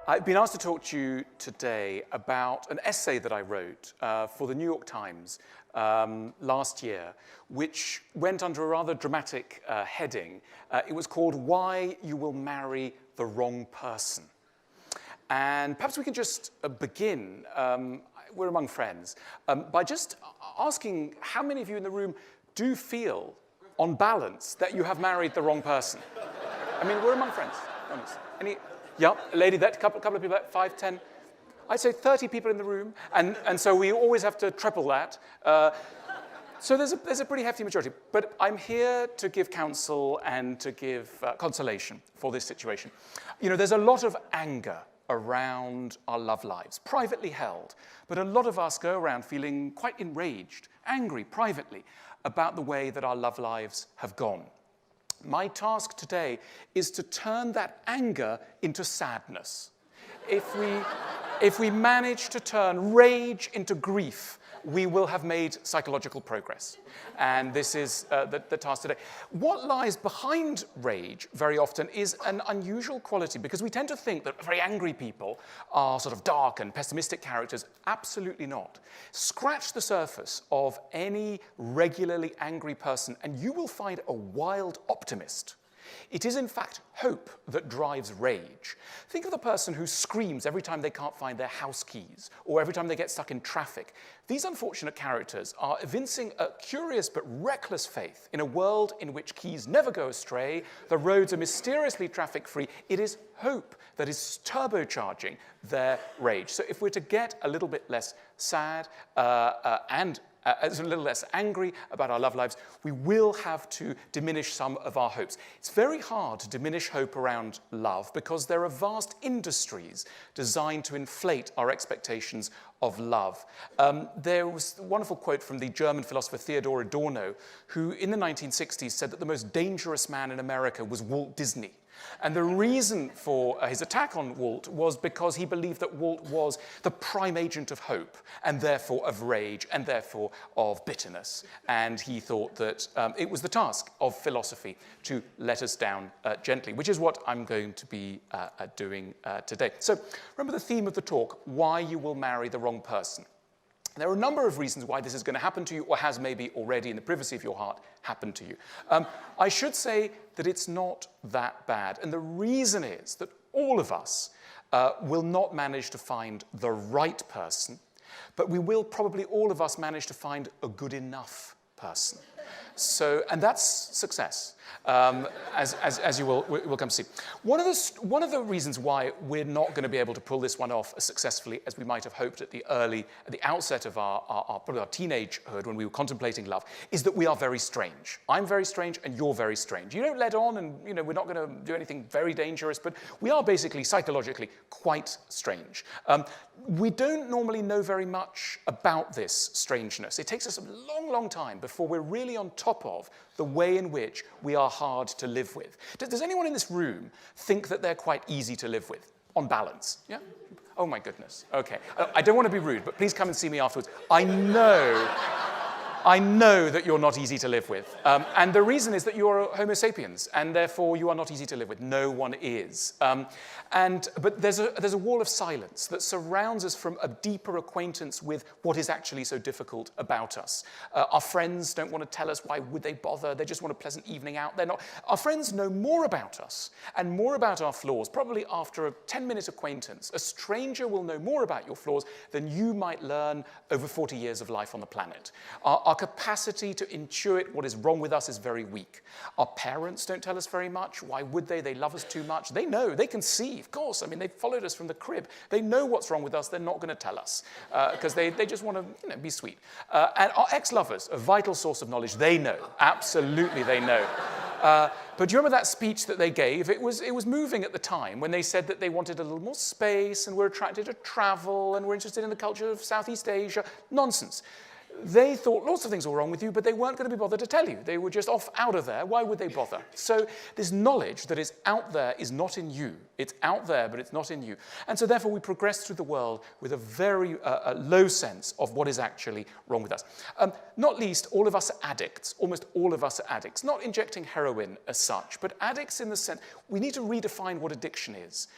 I've been asked to talk to you today about an essay that I wrote for the New York Times last year, which went under a rather dramatic heading. It was called "Why You Will Marry the Wrong Person." And perhaps we can just begin, we're among friends, by just asking how many of you in the room do feel, on balance, that you have married the wrong person? I mean, we're among friends. Honest. Any? Yeah, a lady, that couple of people, 5, 10. I'd say 30 people in the room, and so we always have to treble that. So there's a pretty hefty majority. But I'm here to give counsel and to give consolation for this situation. You know, there's a lot of anger around our love lives, privately held. But a lot of us go around feeling quite enraged, angry privately about the way that our love lives have gone. My task today is to turn that anger into sadness. If we manage to turn rage into grief, we will have made psychological progress. And this is the task today. What lies behind rage very often is an unusual quality, because we tend to think that very angry people are sort of dark and pessimistic characters. Absolutely not. Scratch the surface of any regularly angry person, and you will find a wild optimist. It is, in fact, hope that drives rage. Think of the person who screams every time they can't find their house keys or every time they get stuck in traffic. These unfortunate characters are evincing a curious but reckless faith in a world in which keys never go astray, the roads are mysteriously traffic-free. It is hope that is turbocharging their rage. So if we're to get a little bit less sad and a little less angry about our love lives, we will have to diminish some of our hopes. It's very hard to diminish hope around love because there are vast industries designed to inflate our expectations of love. There was a wonderful quote from the German philosopher Theodor Adorno, who in the 1960s said that the most dangerous man in America was Walt Disney. And the reason for his attack on Walt was because he believed that Walt was the prime agent of hope, and therefore of rage, and therefore of bitterness. And he thought that it was the task of philosophy to let us down gently, which is what I'm going to be doing today. So remember the theme of the talk, why you will marry the wrong person. There are a number of reasons why this is going to happen to you, or has maybe already in the privacy of your heart happened to you. I should say that it's not that bad. And the reason is that all of us will not manage to find the right person, but we will probably all of us manage to find a good enough person. So, and that's success, as you will come to see. One of the reasons why we're not going to be able to pull this one off as successfully as we might have hoped at the outset of probably our teenagehood when we were contemplating love, is that we are very strange. I'm very strange, and you're very strange. You don't let on, and we're not going to do anything very dangerous, but we are basically psychologically quite strange. We don't normally know very much about this strangeness. It takes us a long, long time before we're really on top of the way in which we are hard to live with. Does anyone in this room think that they're quite easy to live with, on balance? Yeah? Oh my goodness. Okay. I don't want to be rude, but please come and see me afterwards. I know that you're not easy to live with. And the reason is that you're Homo sapiens, and therefore you are not easy to live with. No one is. But there's a wall of silence that surrounds us from a deeper acquaintance with what is actually so difficult about us. Our friends don't want to tell us, why would they bother? They just want a pleasant evening out. They're not. Our friends know more about us and more about our flaws, probably after a 10-minute acquaintance. A stranger will know more about your flaws than you might learn over 40 years of life on the planet. Our capacity to intuit what is wrong with us is very weak. Our parents don't tell us very much. Why would they? They love us too much. They know. They can see, of course. I mean, they followed us from the crib. They know what's wrong with us. They're not going to tell us because they just want to be sweet. And our ex-lovers, a vital source of knowledge, they know. Absolutely, they know. But do you remember that speech that they gave? It was moving at the time when they said that they wanted a little more space and were attracted to travel and were interested in the culture of Southeast Asia. Nonsense. they thought lots of things were wrong with you, but they weren't going to be bothered to tell you. They were just off out of there. Why would they bother? So this knowledge that is out there is not in you. It's out there, but it's not in you. And so therefore we progress through the world with a very low sense of what is actually wrong with us. Not least, all of us are addicts. Almost all of us are addicts. Not injecting heroin as such, but addicts in the sense, we need to redefine what addiction is.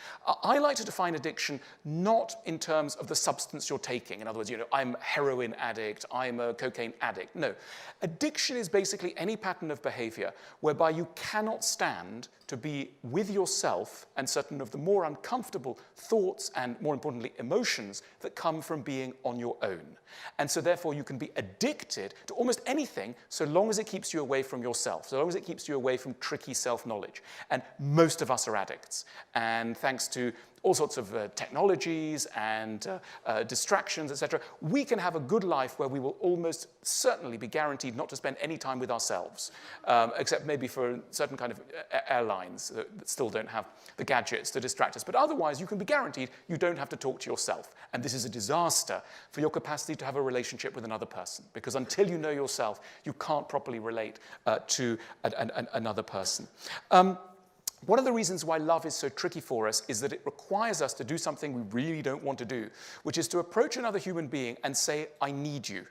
I like to define addiction not in terms of the substance you're taking. In other words, I'm a heroin addict, I'm a cocaine addict. No. Addiction is basically any pattern of behavior whereby you cannot stand to be with yourself and certain of the more uncomfortable thoughts and, more importantly, emotions that come from being on your own. And so therefore you can be addicted to almost anything so long as it keeps you away from yourself, so long as it keeps you away from tricky self-knowledge. And most of us are addicts. And thanks to all sorts of technologies and distractions, etc., we can have a good life where we will almost certainly be guaranteed not to spend any time with ourselves, except maybe for certain kind of airlines that still don't have the gadgets to distract us. But otherwise, you can be guaranteed you don't have to talk to yourself. And this is a disaster for your capacity to have a relationship with another person, because until you know yourself, you can't properly relate to another person. One of the reasons why love is so tricky for us is that it requires us to do something we really don't want to do, which is to approach another human being and say, I need you.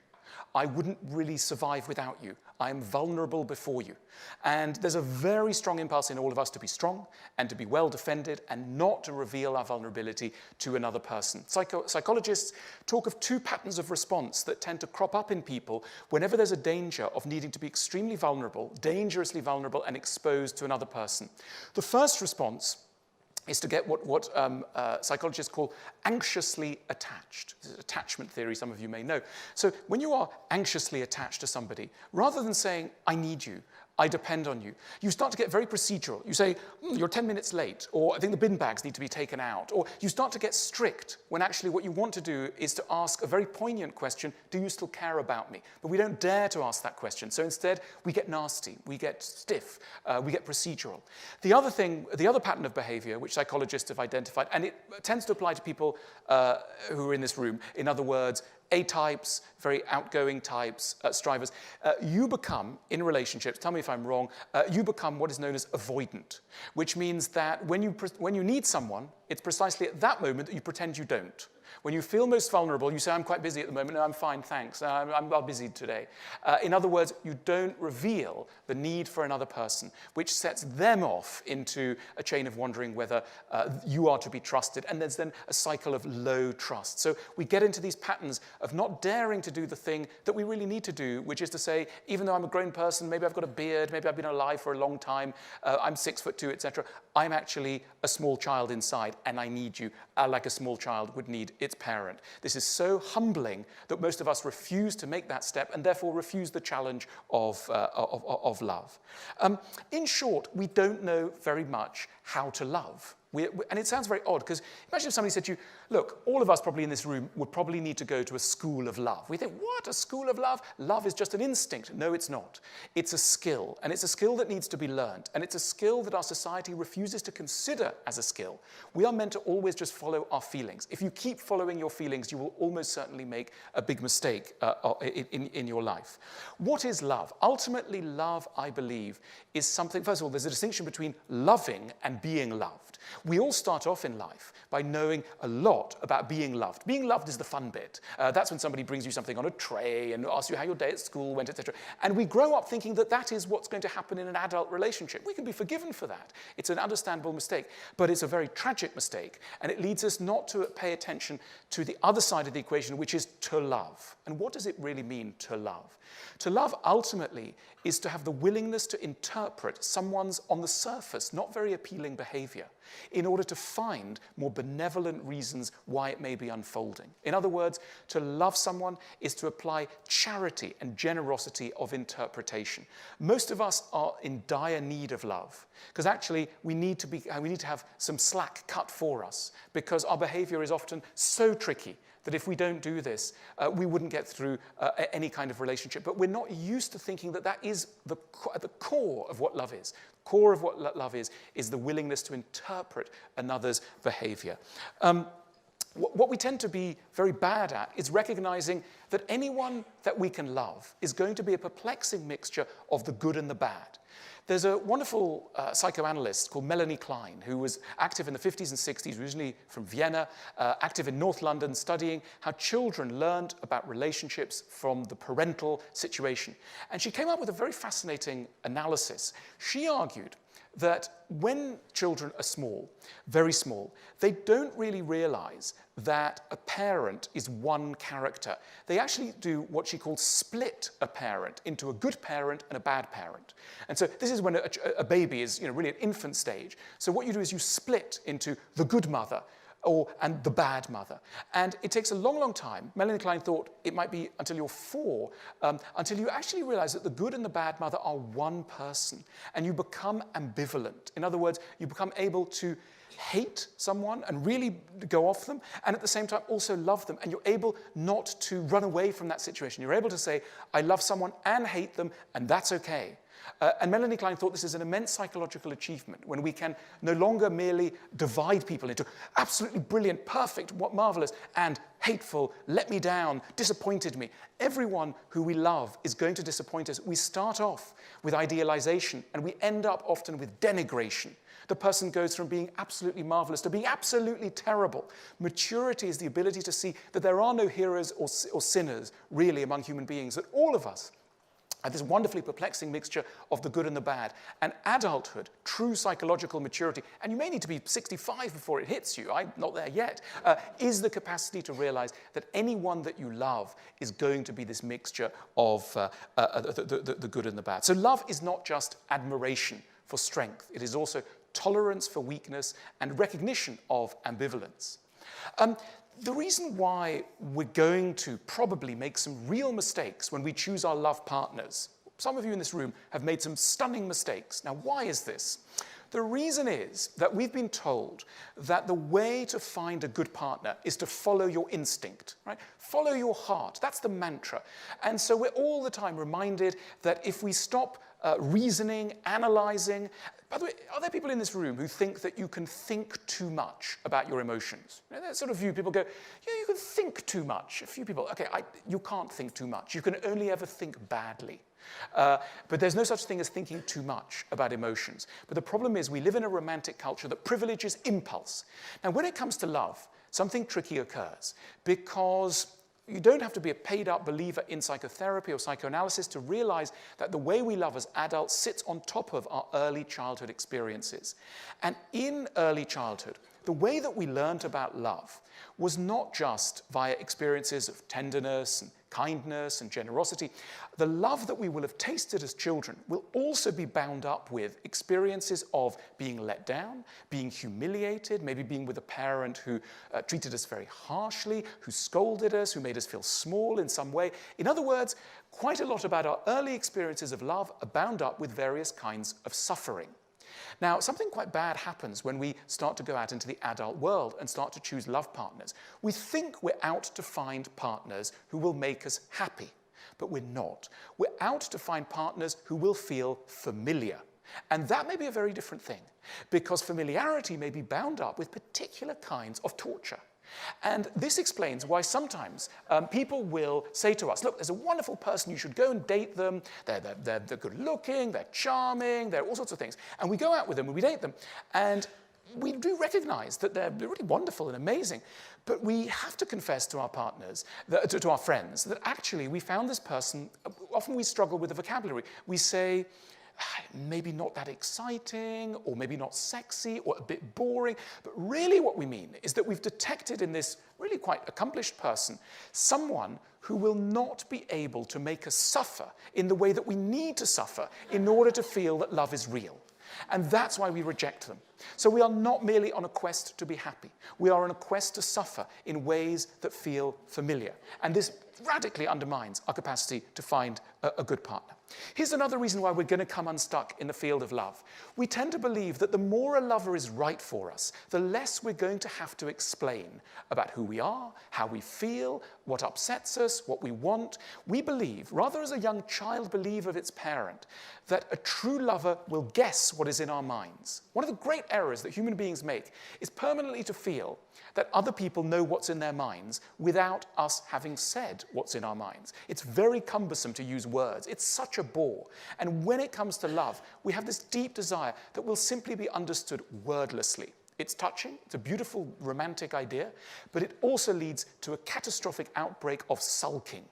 I wouldn't really survive without you. I am vulnerable before you. And there's a very strong impulse in all of us to be strong and to be well defended and not to reveal our vulnerability to another person. Psychologists talk of two patterns of response that tend to crop up in people whenever there's a danger of needing to be extremely vulnerable, dangerously vulnerable, and exposed to another person. The first response is to get what psychologists call anxiously attached. This is attachment theory, some of you may know. So when you are anxiously attached to somebody, rather than saying, I need you, I depend on you, you start to get very procedural. You say, you're 10 minutes late, or I think the bin bags need to be taken out, or you start to get strict when actually what you want to do is to ask a very poignant question, do you still care about me? But we don't dare to ask that question. So instead, we get nasty, we get stiff, we get procedural. The other pattern of behavior, which psychologists have identified, and it tends to apply to people who are in this room, in other words, A-types, very outgoing types, strivers, you become, in relationships, tell me if I'm wrong, you become what is known as avoidant, which means that when you need someone, it's precisely at that moment that you pretend you don't. When you feel most vulnerable, you say, I'm quite busy at the moment. No, I'm fine, thanks. I'm well busy today. In other words, you don't reveal the need for another person, which sets them off into a chain of wondering whether you are to be trusted. And there's then a cycle of low trust. So we get into these patterns of not daring to do the thing that we really need to do, which is to say, even though I'm a grown person, maybe I've got a beard, maybe I've been alive for a long time, I'm 6'2", etc., I'm actually a small child inside, and I need you, like a small child would need its parent. This is so humbling that most of us refuse to make that step and therefore refuse the challenge of love. In short, we don't know very much how to love. And it sounds very odd, because imagine if somebody said to you, look, all of us probably in this room would probably need to go to a school of love. We think, what, a school of love? Love is just an instinct. No, it's not. It's a skill, and it's a skill that needs to be learned, and it's a skill that our society refuses to consider as a skill. We are meant to always just follow our feelings. If you keep following your feelings, you will almost certainly make a big mistake in your life. What is love? Ultimately, love, I believe, is something, first of all, there's a distinction between loving and being loved. We all start off in life by knowing a lot about being loved. Being loved is the fun bit. That's when somebody brings you something on a tray and asks you how your day at school went, etc. And we grow up thinking that that is what's going to happen in an adult relationship. We can be forgiven for that. It's an understandable mistake, but it's a very tragic mistake, and it leads us not to pay attention to the other side of the equation, which is to love. And what does it really mean to love? To love, ultimately, is to have the willingness to interpret someone's, on the surface, not very appealing behavior in order to find more benevolent reasons why it may be unfolding. In other words, to love someone is to apply charity and generosity of interpretation. Most of us are in dire need of love, because actually we need to have some slack cut for us, because our behavior is often so tricky that if we don't do this, we wouldn't get through any kind of relationship. But we're not used to thinking that that is the core of what love is. The core of what love is the willingness to interpret another's behavior. what we tend to be very bad at is recognizing that anyone that we can love is going to be a perplexing mixture of the good and the bad. There's a wonderful psychoanalyst called Melanie Klein, who was active in the 50s and 60s, originally from Vienna, active in North London, studying how children learned about relationships from the parental situation. And she came up with a very fascinating analysis. She argued that when children are small, very small, they don't really realize that a parent is one character. They actually do what she calls split a parent into a good parent and a bad parent. And so this is when a baby is really at infant stage. So what you do is you split into the good mother and the bad mother. And it takes a long, long time. Melanie Klein thought it might be until you're 4, until you actually realize that the good and the bad mother are one person, and you become ambivalent. In other words, you become able to hate someone and really go off them, and at the same time also love them, and you're able not to run away from that situation. You're able to say, I love someone and hate them, and that's okay. And Melanie Klein thought this is an immense psychological achievement when we can no longer merely divide people into absolutely brilliant, perfect, marvelous, and hateful, let me down, disappointed me. Everyone who we love is going to disappoint us. We start off with idealization, and we end up often with denigration. The person goes from being absolutely marvelous to being absolutely terrible. Maturity is the ability to see that there are no heroes or sinners really among human beings, that all of us have this wonderfully perplexing mixture of the good and the bad. And adulthood, true psychological maturity, and you may need to be 65 before it hits you, I'm not there yet, is the capacity to realize that anyone that you love is going to be this mixture of the good and the bad. So love is not just admiration for strength. It is also tolerance for weakness and recognition of ambivalence. The reason why we're going to probably make some real mistakes when we choose our love partners, some of you in this room have made some stunning mistakes. Now, why is this? The reason is that we've been told that the way to find a good partner is to follow your instinct, right? Follow your heart. That's the mantra. And so we're all the time reminded that if we stop reasoning, analyzing. By the way, are there people in this room who think that you can think too much about your emotions? There's sort of few people go, yeah, you can think too much. A few people, okay, you can't think too much. You can only ever think badly. But there's no such thing as thinking too much about emotions. But the problem is we live in a romantic culture that privileges impulse. Now, when it comes to love, something tricky occurs because you don't have to be a paid-up believer in psychotherapy or psychoanalysis to realize that the way we love as adults sits on top of our early childhood experiences. And in early childhood, the way that we learned about love was not just via experiences of tenderness and kindness and generosity. The love that we will have tasted as children will also be bound up with experiences of being let down, being humiliated, maybe being with a parent who treated us very harshly, who scolded us, who made us feel small in some way. In other words, quite a lot about our early experiences of love are bound up with various kinds of suffering. Now, something quite bad happens when we start to go out into the adult world and start to choose love partners. We think we're out to find partners who will make us happy, but we're not. We're out to find partners who will feel familiar. And that may be a very different thing, because familiarity may be bound up with particular kinds of torture. And this explains why sometimes people will say to us, look, there's a wonderful person, you should go and date them. They're good looking, they're charming, they're all sorts of things. And we go out with them and we date them. And we do recognize that they're really wonderful and amazing. But we have to confess to our partners, to our friends, that actually we found this person, often we struggle with the vocabulary. We say, maybe not that exciting, or maybe not sexy, or a bit boring. But really what we mean is that we've detected in this really quite accomplished person someone who will not be able to make us suffer in the way that we need to suffer in order to feel that love is real. And that's why we reject them. So we are not merely on a quest to be happy. We are on a quest to suffer in ways that feel familiar. And this radically undermines our capacity to find a good partner. Here's another reason why we're going to come unstuck in the field of love. We tend to believe that the more a lover is right for us, the less we're going to have to explain about who we are, how we feel, what upsets us, what we want. We believe, rather as a young child believes of its parent, that a true lover will guess what is in our minds. One of the great errors that human beings make is permanently to feel that other people know what's in their minds without us having said what's in our minds. It's very cumbersome to use words. It's such a bore. And when it comes to love, we have this deep desire that will simply be understood wordlessly. It's touching, it's a beautiful romantic idea, but it also leads to a catastrophic outbreak of sulking.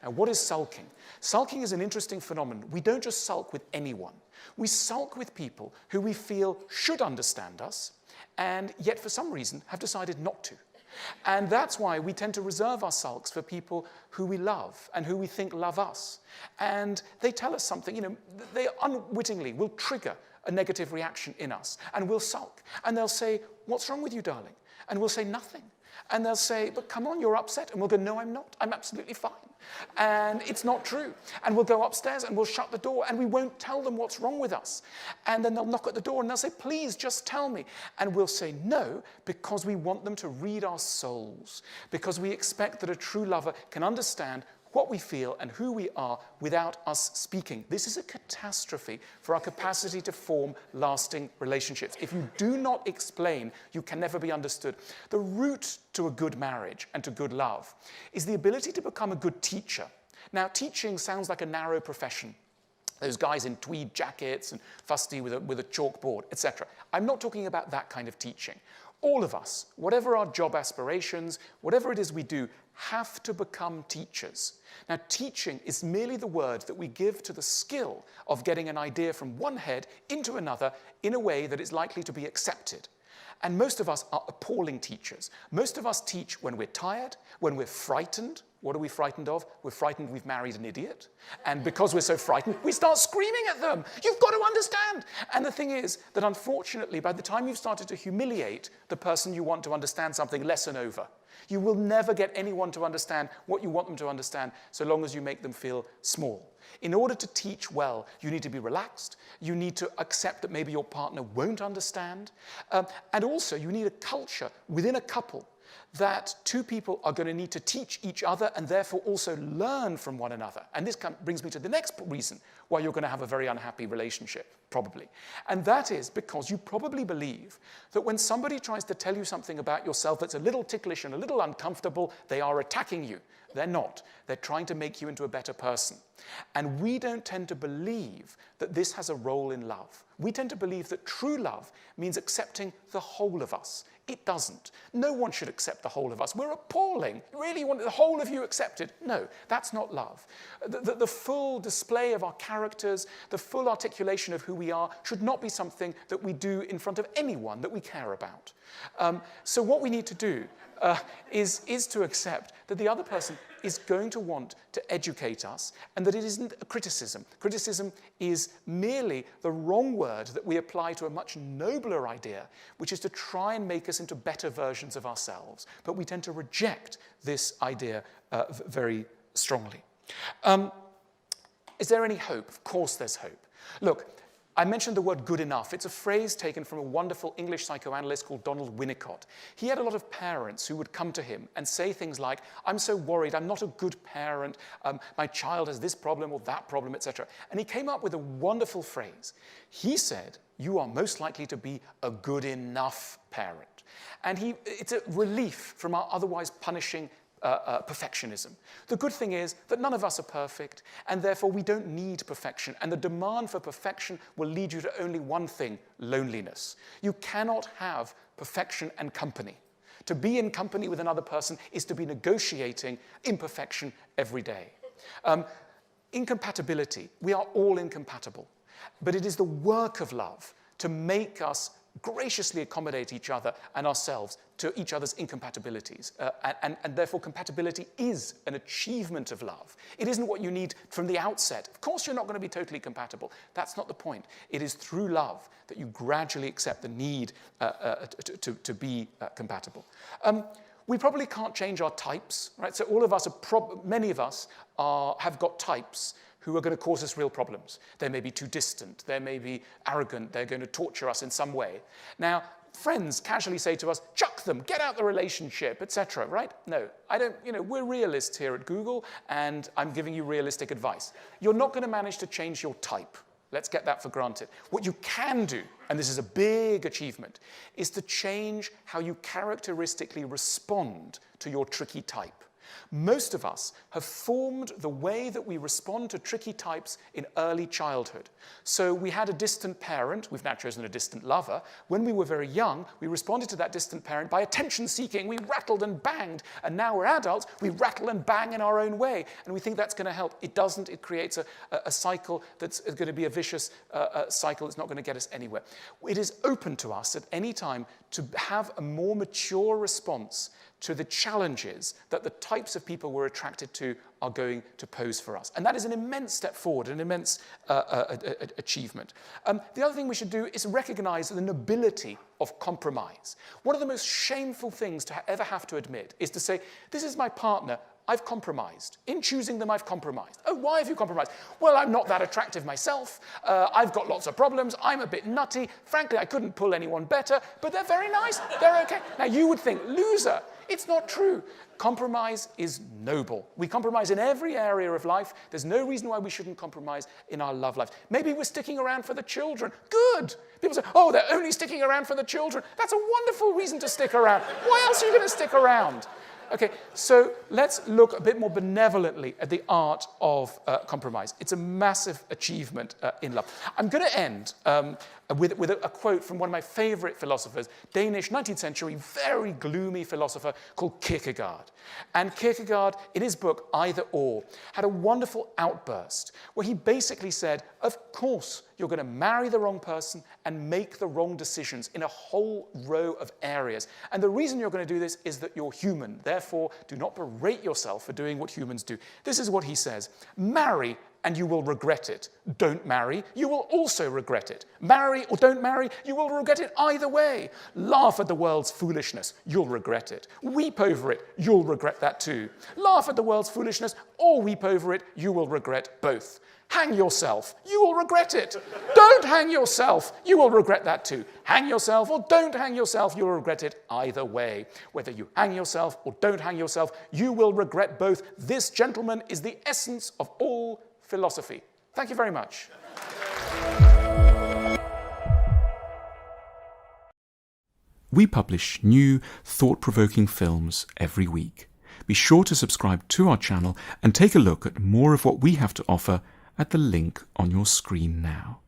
Now, what is sulking? Sulking is an interesting phenomenon. We don't just sulk with anyone. We sulk with people who we feel should understand us, and yet for some reason have decided not to. And that's why we tend to reserve our sulks for people who we love and who we think love us. And they tell us something, they unwittingly will trigger a negative reaction in us, and we'll sulk. And they'll say, "What's wrong with you, darling?" And we'll say, "Nothing." And they'll say, "But come on, you're upset." And we'll go, "No, I'm not. I'm absolutely fine." And it's not true. And we'll go upstairs and we'll shut the door and we won't tell them what's wrong with us. And then they'll knock at the door and they'll say, "Please, just tell me." And we'll say no, because we want them to read our souls, because we expect that a true lover can understand what we feel and who we are without us speaking. This is a catastrophe for our capacity to form lasting relationships. If you do not explain, you can never be understood. The route to a good marriage and to good love is the ability to become a good teacher. Now, teaching sounds like a narrow profession. Those guys in tweed jackets and fusty with a chalkboard, etc. I'm not talking about that kind of teaching. All of us, whatever our job aspirations, whatever it is we do, have to become teachers. Now, teaching is merely the word that we give to the skill of getting an idea from one head into another in a way that is likely to be accepted. And most of us are appalling teachers. Most of us teach when we're tired, when we're frightened. What are we frightened of? We're frightened we've married an idiot. And because we're so frightened, we start screaming at them. "You've got to understand." And the thing is that unfortunately, by the time you've started to humiliate the person you want to understand something, lesson over. You will never get anyone to understand what you want them to understand so long as you make them feel small. In order to teach well, you need to be relaxed. You need to accept that maybe your partner won't understand. And also, you need a culture within a couple that two people are going to need to teach each other and therefore also learn from one another. And this brings me to the next reason why you're going to have a very unhappy relationship, probably. And that is because you probably believe that when somebody tries to tell you something about yourself that's a little ticklish and a little uncomfortable, they are attacking you. They're not. They're trying to make you into a better person. And we don't tend to believe that this has a role in love. We tend to believe that true love means accepting the whole of us. It doesn't. No one should accept the whole of us. We're appalling. Really, you want the whole of you accepted? No, that's not love. The full display of our characters, the full articulation of who we are, should not be something that we do in front of anyone that we care about. So what we need to do is to accept that the other person is going to want to educate us and that it isn't a criticism. Criticism is merely the wrong word that we apply to a much nobler idea, which is to try and make us into better versions of ourselves. But we tend to reject this idea very strongly. Is there any hope? Of course there's hope. Look, I mentioned the word good enough. It's a phrase taken from a wonderful English psychoanalyst called Donald Winnicott. He had a lot of parents who would come to him and say things like, "I'm so worried, I'm not a good parent, my child has this problem or that problem, etc." And he came up with a wonderful phrase. He said, "You are most likely to be a good enough parent." And it's a relief from our otherwise punishing perfectionism. The good thing is that none of us are perfect, and therefore we don't need perfection. And the demand for perfection will lead you to only one thing: loneliness. You cannot have perfection and company. To be in company with another person is to be negotiating imperfection every day. Incompatibility. We are all incompatible. But it is the work of love to make us graciously accommodate each other and ourselves to each other's incompatibilities. And therefore, compatibility is an achievement of love. It isn't what you need from the outset. Of course, you're not going to be totally compatible. That's not the point. It is through love that you gradually accept the need to be compatible. We probably can't change our types, right? So all of us, many of us have got types who are going to cause us real problems. They may be too distant, they may be arrogant, they're going to torture us in some way. Now, friends casually say to us, chuck them, get out the relationship, etc., right? No, I don't, we're realists here at Google, and I'm giving you realistic advice. You're not going to manage to change your type. Let's get that for granted. What you can do, and this is a big achievement, is to change how you characteristically respond to your tricky type. Most of us have formed the way that we respond to tricky types in early childhood. So we had a distant parent, we've now chosen a distant lover. When we were very young, we responded to that distant parent by attention-seeking. We rattled and banged. And now we're adults, we rattle and bang in our own way. And we think that's going to help. It doesn't. It creates a cycle that's going to be a vicious cycle that's not going to get us anywhere. It is open to us at any time to have a more mature response to the challenges that the types of people we're attracted to are going to pose for us. And that is an immense step forward, an immense achievement. The other thing we should do is recognize the nobility of compromise. One of the most shameful things to ever have to admit is to say, this is my partner, I've compromised. In choosing them, I've compromised. Oh, why have you compromised? Well, I'm not that attractive myself. I've got lots of problems. I'm a bit nutty. Frankly, I couldn't pull anyone better, but they're very nice. They're okay. Now, you would think, loser. It's not true. Compromise is noble. We compromise in every area of life. There's no reason why we shouldn't compromise in our love life. Maybe we're sticking around for the children. Good. People say, oh, they're only sticking around for the children. That's a wonderful reason to stick around. Why else are you going to stick around? Okay, so let's look a bit more benevolently at the art of compromise. It's a massive achievement in love. I'm going to end with a quote from one of my favorite philosophers, Danish 19th century, very gloomy philosopher called Kierkegaard. And Kierkegaard, in his book, Either Or, had a wonderful outburst where he basically said, of course, you're going to marry the wrong person and make the wrong decisions in a whole row of areas. And the reason you're going to do this is that you're human. Therefore, do not berate yourself for doing what humans do. This is what he says. Marry and you will regret it. Don't marry, you will also regret it. Marry or don't marry, you will regret it either way. Laugh at the world's foolishness, you'll regret it. Weep over it, you'll regret that too. Laugh at the world's foolishness or weep over it, you will regret both. Hang yourself, you will regret it. Don't hang yourself, you will regret that too. Hang yourself or don't hang yourself, you'll regret it either way. Whether you hang yourself or don't hang yourself, you will regret both. This, gentlemen, is the essence of all philosophy. Thank you very much. We publish new, thought-provoking films every week. Be sure to subscribe to our channel and take a look at more of what we have to offer at the link on your screen now.